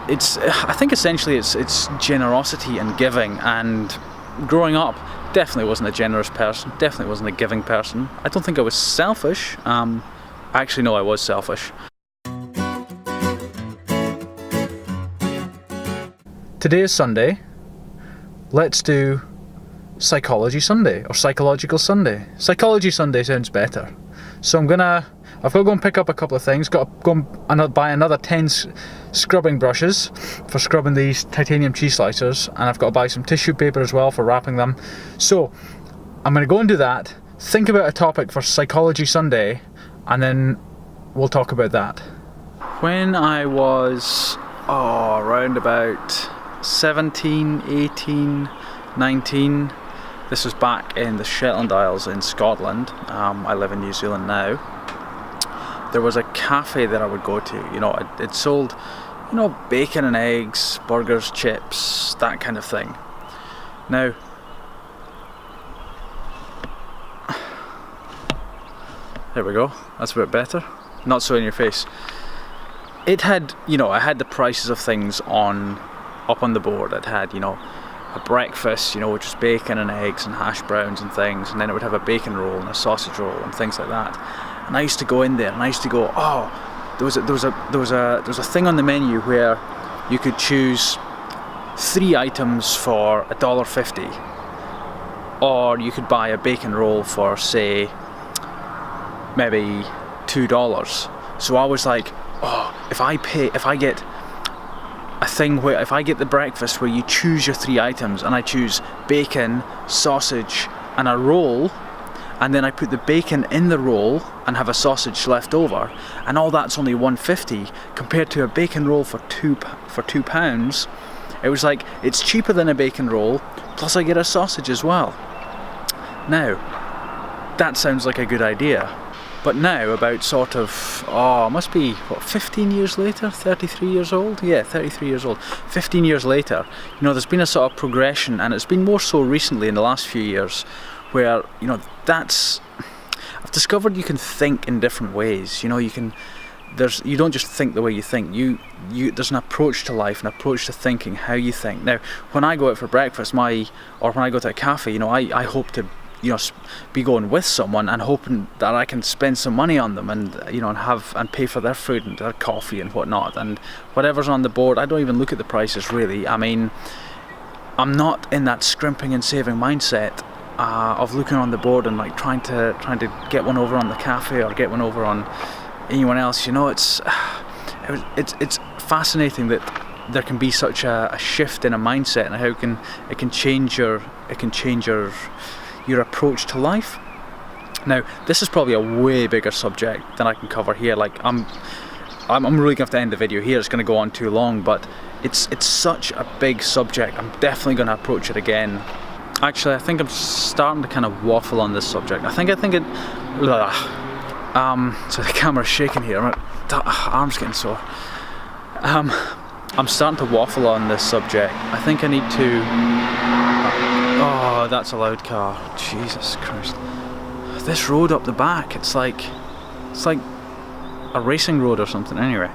I think essentially it's generosity and giving. And growing up, definitely wasn't a generous person, definitely wasn't a giving person. I don't think I was selfish. Actually, no, I was selfish. Today is Sunday. Let's do Psychology Sunday, or Psychological Sunday. Psychology Sunday sounds better. So I've got to go and pick up a couple of things. Got to go and buy another 10 scrubbing brushes for scrubbing these titanium cheese slicers, and I've got to buy some tissue paper as well for wrapping them. So I'm going to go and do that, think about a topic for Psychology Sunday, and then we'll talk about that. When I was around about 17, 18, 19, this was back in the Shetland Isles in Scotland. I live in New Zealand now. There was a cafe that I would go to. You know, it sold, you know, bacon and eggs, burgers, chips, that kind of thing. Now, there we go. That's a bit better. Not so in your face. It had, you know, I had the prices of things up on the board. It had, you know, a breakfast, you know, which was bacon and eggs and hash browns and things, and then it would have a bacon roll and a sausage roll and things like that. And I used to go in there and I used to go, there was a thing on the menu where you could choose 3 items for $1.50, or you could buy a bacon roll for, say, maybe $2. So I was like, if I get a thing where if I get the breakfast where you choose your 3 items, and I choose bacon, sausage and a roll, and then I put the bacon in the roll and have a sausage left over, and all that's only $1.50 compared to a bacon roll for £2. It was like, it's cheaper than a bacon roll, plus I get a sausage as well. Now, that sounds like a good idea. But now, about sort of, must be, 15 years later? 33 years old? Yeah, 33 years old. 15 years later, you know, there's been a sort of progression, and it's been more so recently in the last few years, where, you know, I've discovered you can think in different ways. You know, you don't just think the way you think. There's an approach to life, an approach to thinking, how you think. Now, when I go out for breakfast, or when I go to a cafe, you know, I hope to, you know, be going with someone and hoping that I can spend some money on them, and, you know, and pay for their food and their coffee and whatnot, and whatever's on the board. I don't even look at the prices really. I mean, I'm not in that scrimping and saving mindset of looking on the board and like trying to get one over on the cafe or get one over on anyone else. You know, it's fascinating that there can be such a shift in a mindset, and how it can change your approach to life. Now, this is probably a way bigger subject than I can cover here. Like, I'm really going to have to end the video here. It's going to go on too long, but it's such a big subject. I'm definitely going to approach it again. Actually, I think I'm starting to kind of waffle on this subject. I think it. So the camera's shaking here. Arm's getting sore. I'm starting to waffle on this subject. I think I need to. Oh, that's a loud car. Jesus Christ. This road up the back, it's like a racing road or something. Anyway.